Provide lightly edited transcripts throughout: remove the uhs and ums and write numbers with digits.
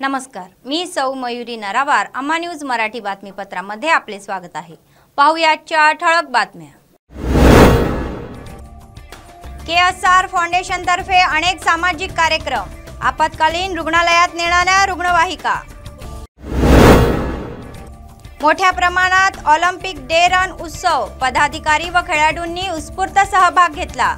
नमस्कार, मी सौ मयुरी नरावार. अम्मा न्यूज मराठी बातमीपत्रामध्ये आपले स्वागत आहे. पाहूया आजच्या ठळक बातम्या. केएसआर फाउंडेशन तर्फे अनेक सामाजिक कार्यक्रम. आपत्कालीन रुग्णालयात नेणाऱ्या रुग्णवाहिका. मोठ्या प्रमाणात ऑलिम्पिक डे रन उत्सव. पदाधिकारी व खेळाडूंनी उत्स्फूर्त सहभाग घेतला.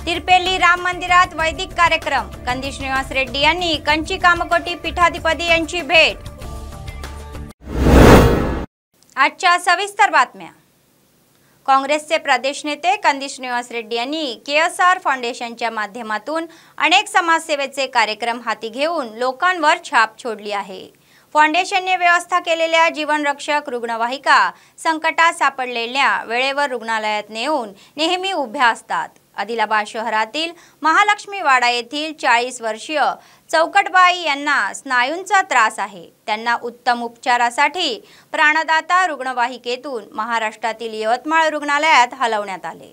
तिरपेल्ली राम मंदिरात वैदिक कार्यक्रम. कंदी श्रीनिवास रेड्डी यांनी कंची कामकोटी पीठाधिपती यांची भेट. आजच्या सविस्तर बातम्या. काँग्रेसचे प्रदेश नेते कंदी श्रीनिवास रेड्डी यांनी केएसआर फाउंडेशनच्या माध्यमातून अनेक समाजसेवेचे कार्यक्रम हाती घेऊन लोकांवर छाप छोडली आहे. फाउंडेशनने व्यवस्था केलेल्या जीवनरक्षक रुग्णवाहिका संकटात सापडलेल्या वेळेवर रुग्णालयात नेऊन नेहमी उभ्या असतात. आदिलाबाद शहरातील महालक्ष्मी वाडा येथील 40 वर्षीय चौकटबाई यांना स्नायूंचा त्रास आहे. त्यांना उत्तम उपचारासाठी प्राणदाता रुग्णवाहिकेतून महाराष्ट्रातील यवतमाळ रुग्णालयात हलवण्यात आले.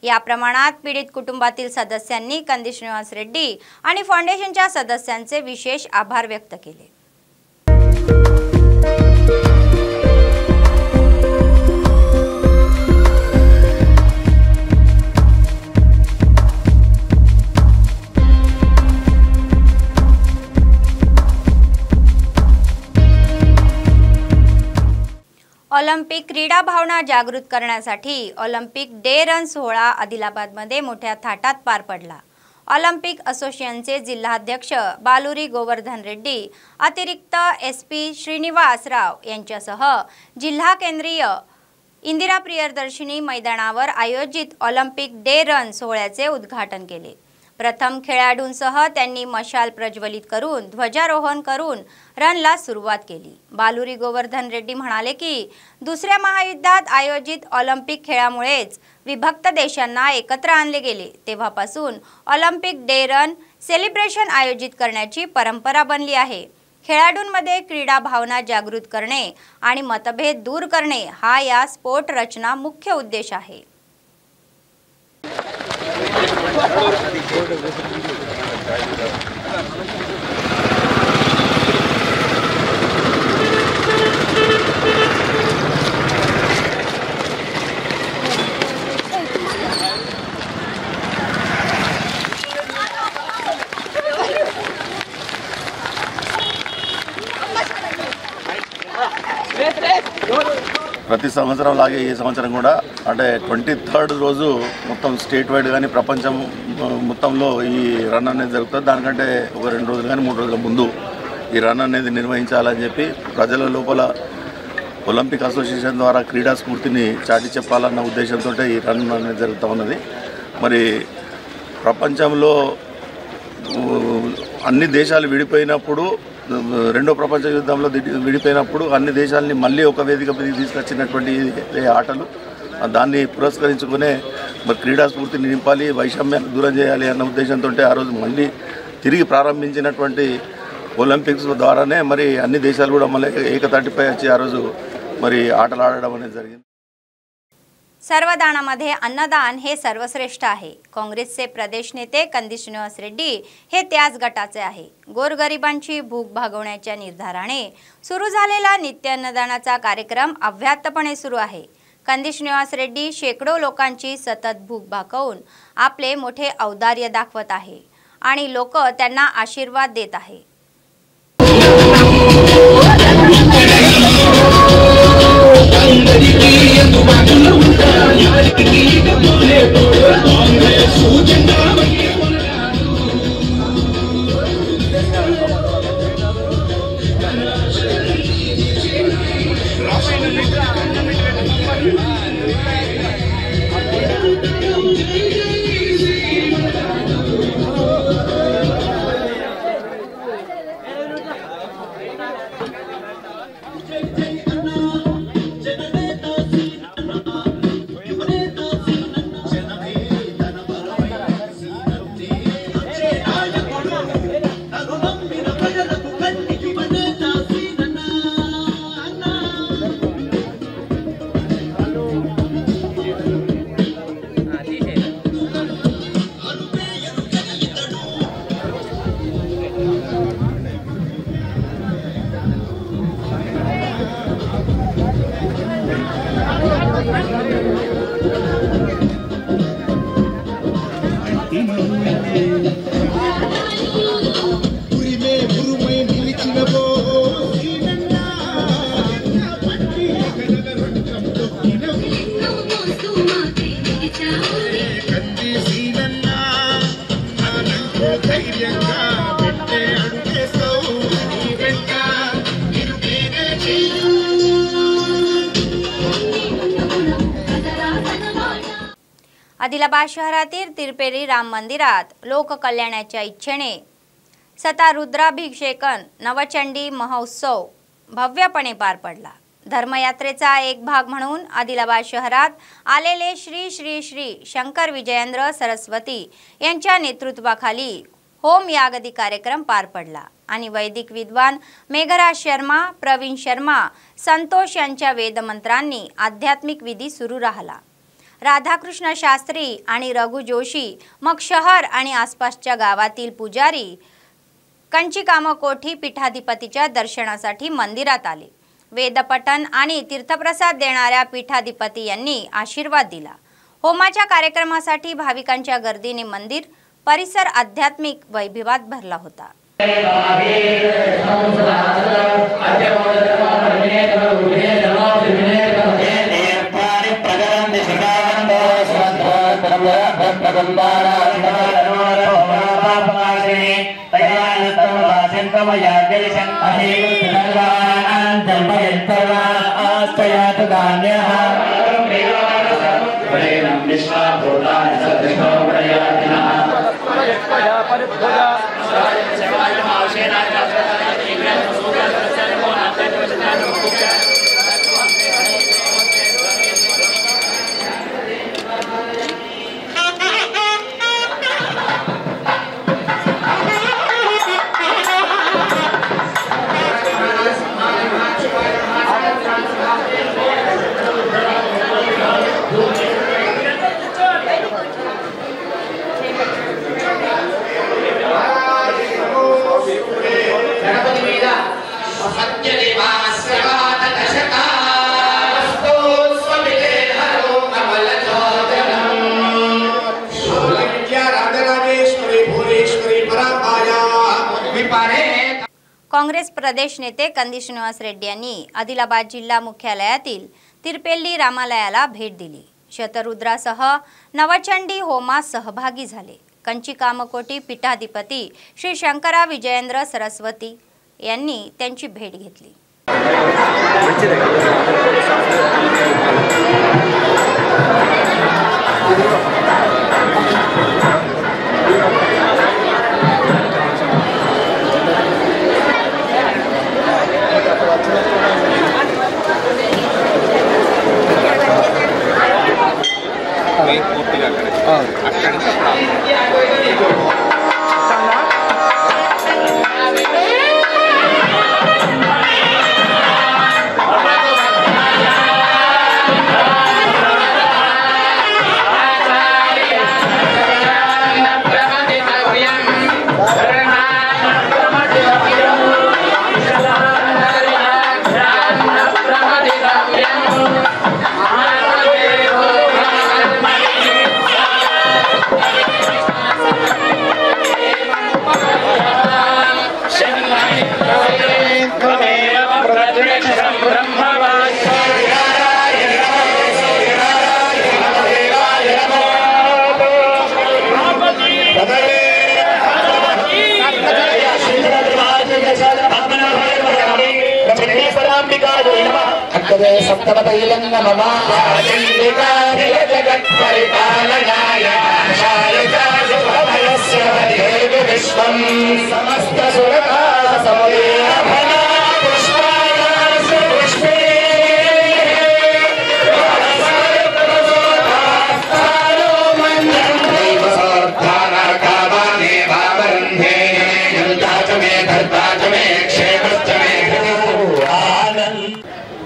या प्रमाणात पीडित कुटुंबातील सदस्यांनी कंदी श्रीनिवास रेड्डी आणि फाउंडेशनच्या सदस्यांचे विशेष आभार व्यक्त केले. ऑलिम्पिक क्रीडा भावना जागृत करण्यासाठी ऑलिम्पिक डे रन सोहळा आदिलाबादमध्ये मोठ्या थाटात पार पडला. ऑलिम्पिक असोसिएशनचे जिल्हाध्यक्ष बालुरी गोवर्धन रेड्डी, अतिरिक्त एसपी श्रीनिवास राव यांच्यासह जिल्हा केंद्रीय इंदिरा प्रियदर्शिनी मैदानावर आयोजित ऑलिम्पिक डे रन सोहळ्याचे उद्घाटन केले. प्रथम खेळाडूंसह त्यांनी मशाल प्रज्वलित करून ध्वजारोहण करून रनला सुरुवात केली. बालुरी गोवर्धन रेड्डी म्हणाले की दुसऱ्या महायुद्धात आयोजित ऑलिम्पिक खेळामुळेच विभक्त देशांना एकत्र आणले गेले. तेव्हापासून ऑलिम्पिक डे रन सेलिब्रेशन आयोजित करण्याची परंपरा बनली आहे. खेळाडूंमध्ये क्रीडा भावना जागृत करणे आणि मतभेद दूर करणे हा या स्पोर्ट रचना मुख्य उद्देश आहे. ప్రతి సంవత్సరం లాగే ఈ సంవత్సరం కూడా అంటే 23rd రోజు మొత్తం స్టేట్ వైడ్ కానీ ప్రపంచం మొత్తంలో ఈ రన్ అనేది జరుగుతుంది. దానికంటే ఒక 2 రోజులు కానీ 3 రోజుల ముందు ఈ రన్ అనేది నిర్వహించాలని చెప్పి ప్రజల లోపల ఒలింపిక్ అసోసియేషన్ ద్వారా క్రీడా స్ఫూర్తిని చాటి చెప్పాలన్న ఉద్దేశంతో ఈ రన్ అనేది జరుగుతూ ఉన్నది. మరి ప్రపంచంలో అన్ని దేశాలు విడిపోయినప్పుడు, రెండో ప్రపంచ యుద్ధంలో విడిపోయినప్పుడు అన్ని దేశాలని మళ్ళీ ఒక వేదికపైకి తీసుకొచ్చినటువంటి ఆటలు. దాన్ని పురస్కరించుకునే మరి క్రీడా స్ఫూర్తిని నింపాలి, వైషమ్యాన్ని దూరం చేయాలి అన్న ఉద్దేశంతో ఆ రోజు మళ్ళీ తిరిగి ప్రారంభించినటువంటి ఒలింపిక్స్ ద్వారానే మరి అన్ని దేశాలు కూడా మళ్ళీ ఏకతాటిపై వచ్చి ఆ రోజు మరి ఆటలు ఆడడం అనేది జరిగింది. सर्वदानामध्ये अन्नदान हे सर्वश्रेष्ठ आहे. काँग्रेसचे प्रदेश नेते कंदी श्रीनिवास रेड्डी हे त्याच गटाचे आहे. गोरगरिबांची भूक भागवण्याच्या निर्धाराने सुरू झालेला नित्य अन्नदानाचा कार्यक्रम अव्याहतपणे सुरू आहे. कंदी श्रीनिवास रेड्डी शेकडो लोकांची सतत भूक भागवून आपले मोठे औदार्य दाखवत आहे आणि लोक त्यांना आशीर्वाद देत आहे. आदिलाबाद शहरातील तिरपेरी राम मंदिरात लोककल्याणाच्या इच्छेने सतारुद्राभिषेकन नवचंडी महोत्सव भव्यपणे पार पडला। धर्मयात्रेचा एक भाग म्हणून आदिलाबाद शहरात आलेले श्री श्री श्री शंकर विजयेंद्र सरस्वती यांच्या नेतृत्वाखाली होम यागदी कार्यक्रम पार पडला आणि वैदिक विद्वान मेघराज शर्मा, प्रवीण शर्मा, संतोष यांच्या वेदमंत्रांनी आध्यात्मिक विधी सुरू राहिला। राधाकृष्ण शास्त्री आणि रघु जोशी मग शहर आणि आसपासच्या गावातील पुजारी कंचिकामकोठी पीठाधिपतीच्या दर्शनासाठी मंदिरात आले। वेदपठण आणि तीर्थप्रसाद देणाऱ्या पीठाधिपती यांनी आशीर्वाद दिला। होमाच्या कार्यक्रमासाठी भाविकांच्या गर्दीने मंदिर परिसर आध्यात्मिक वैभवात भरला होता। काँग्रेस प्रदेश नेते कंदी श्रीनिवास रेड्डी यांनी आदिलाबाद जिल्हा मुख्यालयातील तिरपेल्ली रामालयाला भेट दिली। शतरुद्रासह नवचंडी होमात सहभागी झाले। कंचिकामकोटी पीठाधिपती श्री शंकरा विजयेंद्र सरस्वती यांनी त्यांची भेट घेतली।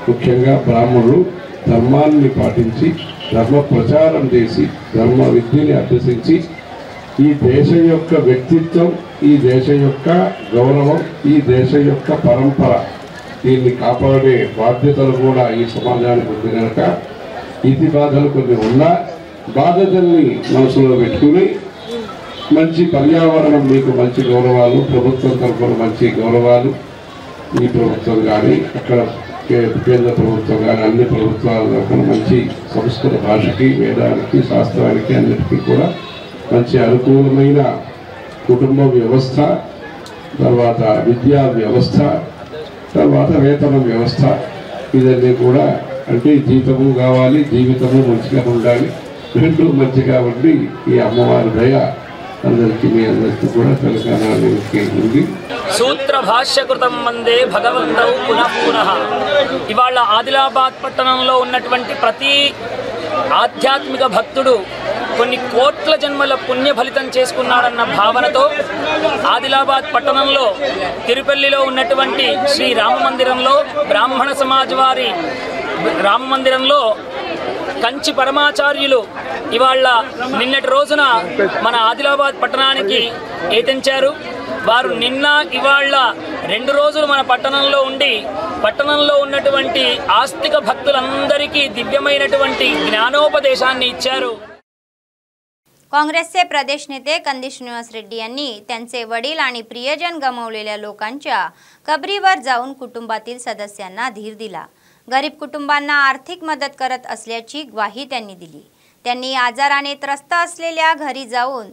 ముఖ్యంగా బ్రాహ్మణులు ధర్మాన్ని పాటించి ధర్మ ప్రచారం చేసి ధర్మ విద్యని అభ్యసించి ఈ దేశం యొక్క వ్యక్తిత్వం, ఈ దేశం యొక్క గౌరవం, ఈ దేశం యొక్క పరంపర దీన్ని కాపాడే బాధ్యతలు కూడా ఈ సమాజానికి ఉంది కనుక ఇతి బాధలు కొన్ని ఉన్నా బాధ్యతల్ని మనసులో పెట్టుకుని మంచి పర్యావరణం, మీకు మంచి గౌరవాలు, ప్రభుత్వం తరఫున మంచి గౌరవాలు, ఈ ప్రభుత్వం కానీ అక్కడ కేంద్ర ప్రభుత్వం కానీ అన్ని ప్రభుత్వాల తరఫున మంచి సంస్కృత భాషకి, వేదానికి, శాస్త్రానికి అన్నిటికీ కూడా మంచి అనుకూలమైన కుటుంబ వ్యవస్థ, తర్వాత విద్యా వ్యవస్థ, తర్వాత వేతన వ్యవస్థ, ఇదన్నీ కూడా అంటే జీతము కావాలి, జీవితము మంచిగా ఉండాలి, రెండు మంచిగా ఉండి ఈ అమ్మవారి దయ అందరికీ మీ అందరికీ కూడా తెలంగాణకి ఉంది. సూత్ర భాష్యకృతం వందే భగవంతౌ పునః పునః. ఇవాళ ఆదిలాబాద్ పట్టణంలో ఉన్నటువంటి ప్రతి ఆధ్యాత్మిక భక్తుడు కొన్ని కోట్ల జన్మల పుణ్య ఫలితం చేసుకున్నాడన్న భావనతో ఆదిలాబాద్ పట్టణంలో తిరుపల్లిలో ఉన్నటువంటి శ్రీ రామ మందిరంలో, బ్రాహ్మణ సమాజ్ వారి రామ మందిరంలో కంచి పరమాచార్యులు ఇవాళ నిన్నటి రోజున మన ఆదిలాబాద్ పట్టణానికి ఏతించారు. వారు నిన్న ఇవాళ 2 రోజులు మన పట్టణంలో ఉండి పట్టణంలో ఉన్నటువంటి ఆస్తిక భక్తులందరికీ దివ్యమైనటువంటి ज्ञानोपदेशाన్ని इच्छारू. काँग्रेसचे प्रदेश नेते कंदी श्रीनिवास रेड्डी यांनी त्यांचे वडील आणि प्रियजन गमावलेल्या लोकांच्या कबरीवर जाऊन कुटुंबातील सदस्यांना धीर दिला. गरीब कुटुंबांना आर्थिक मदत करत असल्याची ग्वाही त्यांनी दिली. त्यांनी आजाराने त्रस्त असलेल्या घरी जाऊन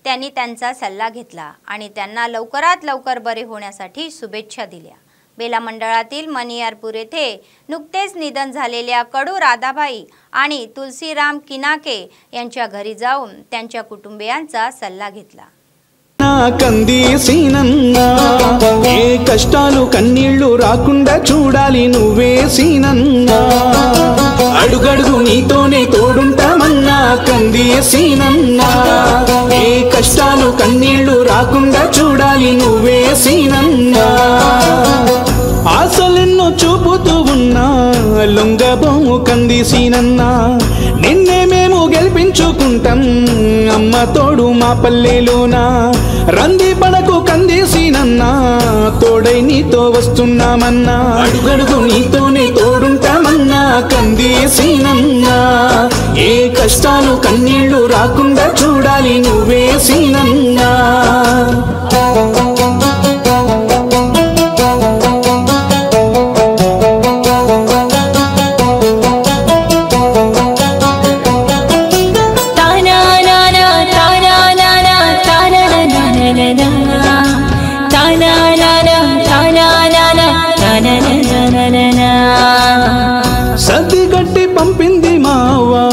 त्यांनी त्यांचा सल्ला घेतला आणि त्यांना लवकरात लवकर बरे होण्यासाठी शुभेच्छा दिल्या. बेला मंडळातील मनियारपूर येथे नुकतेच निधन झालेल्या कडू राधाबाई आणि तुलसीराम किनाके यांच्या घरी जाऊन त्यांच्या कुटुंबियांचा सल्ला घेतला. కంది సీనన్నా ఏ కష్టాలు కన్నీళ్లు రాకుండా చూడాలి నువ్వే సీనన్నా అడుగడుగు నీతోనే తోడుంటామన్నా కంది సీనన్నా ఏ కష్టాలు కన్నీళ్లు రాకుండా చూడాలి నువ్వే సీనన్నా ఆశలెన్నో చూపుతూ ఉన్నా లొంగబోము కంది సీనన్నా నిన్నే మేము గెలిపించుకుంటాం అమ్మ తోడు మా పల్లెలోనా రంది పడకు కంది సీనన్నా తోడై నీతో వస్తున్నామన్నా అడుగడుగు నీతోనే తోడుంటామన్నా కంది సీనన్నా ఏ కష్టాలు కన్నీళ్లు రాకుండా చూడాలి నువ్వే సీనన్నా సతిగట్టి పంపింది మావా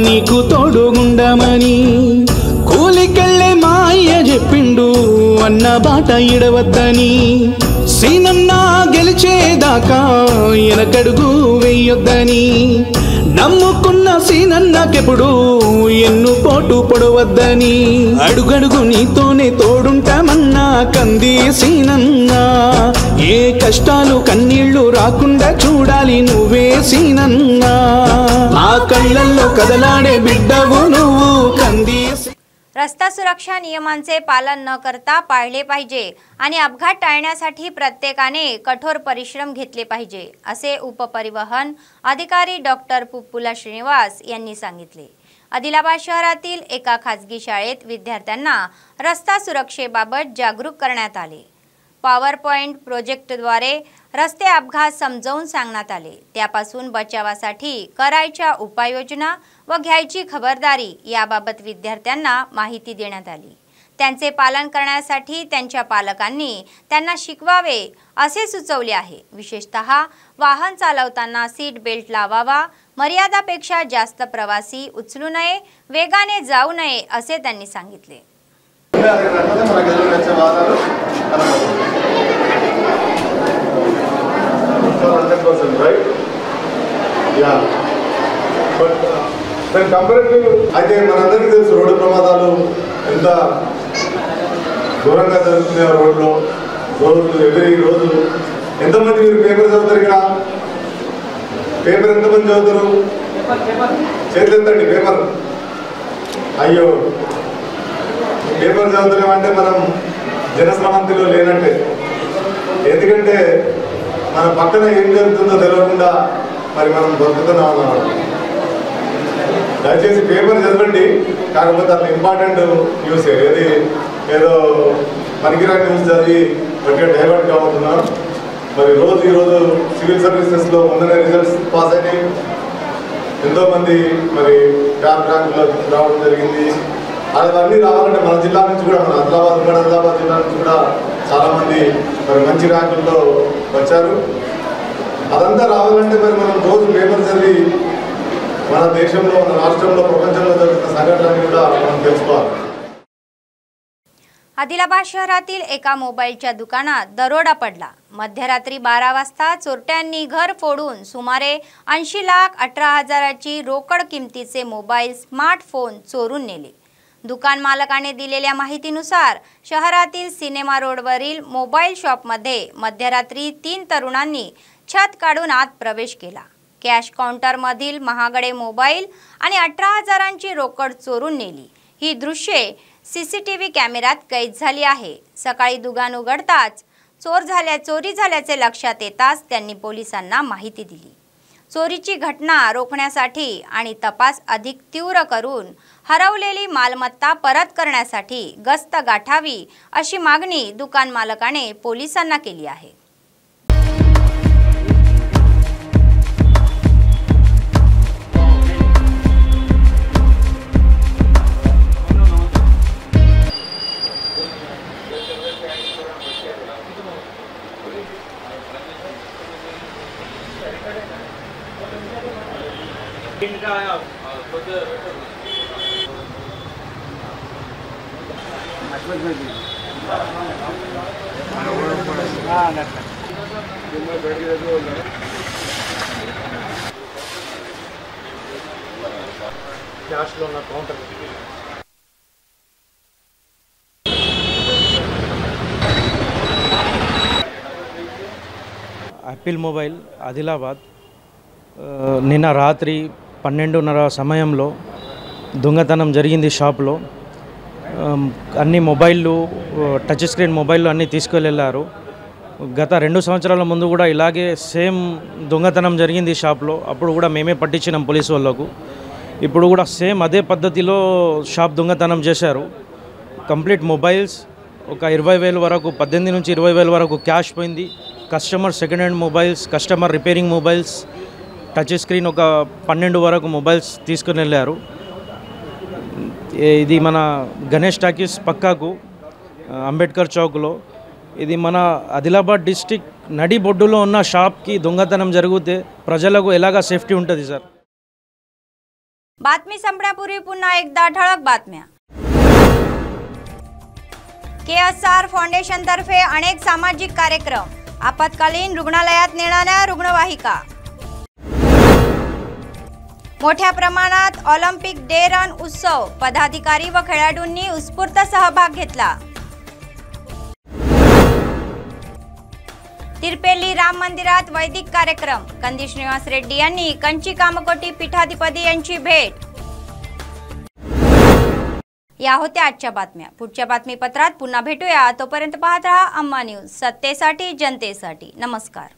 నీకు తోడుగుండమని కూలికెళ్ళే మా అయ్య చెప్పిండు అన్న బాట ఇడవద్దని సీనన్న గెలిచేదాకా ఎనకడుగు వెయ్యొద్దని నమ్ముకున్న సీనన్నకెప్పుడు ఎన్ను పోటు పొడవద్దని అడుగడుగు నీతోనే తోడుంటామన్నా కంది సీనన్నా ఏ కష్టాలు కన్నీళ్లు రాకుండా చూడాలి నువ్వే సీనన్నా ఆ కళ్ళల్లో కదలాడే బిడ్డవు నువ్వు కంది. रस्ता सुरक्षा नियमांचे पालन न करता पाळले पाहिजे आणि अपघात टाळण्यासाठी प्रत्येकाने कठोर परिश्रम घेतले पाहिजे असे उपपरिवहन अधिकारी डॉक्टर पुप्पुला श्रीनिवास यांनी सांगितले. आदिलाबाद शहरातील एका खासगी शाळेत विद्यार्थ्यांना रस्ता सुरक्षेबाबत जागरूक करण्यात आले. पॉवर पॉइंट प्रोजेक्टद्वारे रस्ते अपघात समजावून सांगण्यात आले. त्यापासून बचावासाठी करायच्या उपाययोजना व घ्यायची खबरदारी याबाबत विद्यार्थ्यांना माहिती देण्यात आली. त्यांचे पालन करण्यासाठी त्यांच्या पालकांनी त्यांना शिकवावे असे सुचवले आहे. विशेषतः वाहन चालवताना सीट बेल्ट लावावा, मर्यादापेक्षा जास्त प्रवासी उचलू नये, वेगाने जाऊ नये असे त्यांनी सांगितले. Right? Yeah. But when compared to అయితే మనందరికీ తెలుసు రోడ్డు ప్రమాదాలు ఎంత ఘోరంగా జరుగుతున్నాయి రోడ్లో. ఎవరి రోజు ఎంతమంది మీరు పేపర్ చదువుతారు? ఇక్కడ పేపర్ ఎంతమంది చదువుతారు? చేతులు ఎత్తండి. పేపర్ అయ్యో పేపర్ చదువుతున్నామంటే మనం జనస్రవంతిలో లేనంటే. ఎందుకంటే మన పక్కన ఏం జరుగుతుందో తెలియకుండా మరి మనం బతుకుతున్నాం అన్నమాట. దయచేసి పేపర్ చదవండి, కాకపోతే అట్లా ఇంపార్టెంట్ న్యూస్ ఏదో పనికిరాని న్యూస్ చదివి బట్టిగా డైవర్ట్ కావుతున్నారు. మరి ఈరోజు సివిల్ సర్వీసెస్లో మొన్ననే రిజల్ట్స్ పాస్ అయినాయి. ఎంతోమంది మరి టాప్ ర్యాంకులో రావడం జరిగింది. అవన్నీ రావాలంటే మన జిల్లా నుంచి కూడా, మన ఆదిలాబాద్ జిల్లా నుంచి కూడా చాలామంది మరి మంచి ర్యాంకులతో వచ్చారు. అదంతా రావాలంటే మరి మనం రోజు పేపర్ చదివి మన దేశంలో, మన రాష్ట్రంలో, प्रपंचంలో జరుగుతున్న సంఘటనలు కూడా మనం తెలుసుకోవాలి. आदिलाबाद शहरातील एका मोबाईलच्या दुकानात दरोडा पडला. मध्यरात्री 12 वाजता चोरट्यांनी घर फोडून सुमारे 80,18,000ची रोकड किमतीचे मोबाईल स्मार्टफोन चोरून नेले. दुकान मालकाने दिलेल्या माहितीनुसार शहरातील सिनेमा रोडवरील मोबाईल शॉपमध्ये मध्यरात्री 3 तरुणांनी छत काढून आत प्रवेश केला. कॅश काउंटरमधील महागडे मोबाईल आणि 18,000ची रोकड चोरून नेली. ही दृश्ये सीसीटीव्ही कॅमेऱ्यात कैद झाली आहे. सकाळी दुकान उघडताच चोरी झाल्याचे लक्षात येताच त्यांनी पोलिसांना माहिती दिली. चोरीची घटना रोखण्यासाठी आणि तपास अधिक तीव्र करून हरवलेली मालमत्ता परत करण्यासाठी गस्त गाठावी अशी मागणी दुकान मालकाने पोलिसांना केली आहे. యాపిల్ మొబైల్ ఆదిలాబాద్ నిన్న రాత్రి 12:30 సమయంలో దొంగతనం జరిగింది. షాప్లో అన్ని మొబైళ్ళు, టచ్ స్క్రీన్ మొబైళ్ళు అన్నీ తీసుకెళ్ళారు. గత 2 సంవత్సరాల ముందు కూడా ఇలాగే సేమ్ దొంగతనం జరిగింది షాప్లో. అప్పుడు కూడా మేమే పట్టించినాం పోలీసు వాళ్ళకు. ఇప్పుడు కూడా సేమ్ అదే పద్ధతిలో షాప్ దొంగతనం చేశారు. కంప్లీట్ మొబైల్స్ ఒక 20,000 వరకు, 18 నుంచి 20,000 వరకు క్యాష్ పోయింది. Customer second hand mobiles, customer repairing mobiles, touch screen ఒక 12 వరకు మొబైల్స్ తీసుకుని వెళ్ళారు. ఇది మన గణేష్ టాకీస్ పక్కాకు అంబేద్కర్ చౌక్లో, ఇది మన ఆదిలాబాద్ డిస్టిక్ నడి బొడ్డులో ఉన్న షాప్కి దొంగతనం జరిగితే ప్రజలకు ఎలాగా సేఫ్టీ ఉంటుంది సార్. बातमी संपण्यापूर्वी पुन्हा एकदा ठळक बातम्या. KSR फाउंडेशन तर्फे अनेक सामाजिक कार्यक्रम. आपत्कालीन रुग्णालयात नेणाऱ्या रुग्णवाहिका. मोठ्या प्रमाणात ऑलिम्पिक डे रन उत्सव. पदाधिकारी व खेळाडूंनी उत्स्फूर्त सहभाग घेतला. तिरपेल्ली राम मंदिरात वैदिक कार्यक्रम. कंदी श्रीनिवास रेड्डी यांनी कंची कामकोटी पीठाधिपती यांची भेट. या होत्या आजच्या बातम्या. पुढच्या बातमीपत्रात पुन्हा भेटूया. तोपर्यंत पाहत रहा अम्मा न्यूज, सत्तेसाठी जनतेसाठी. नमस्कार.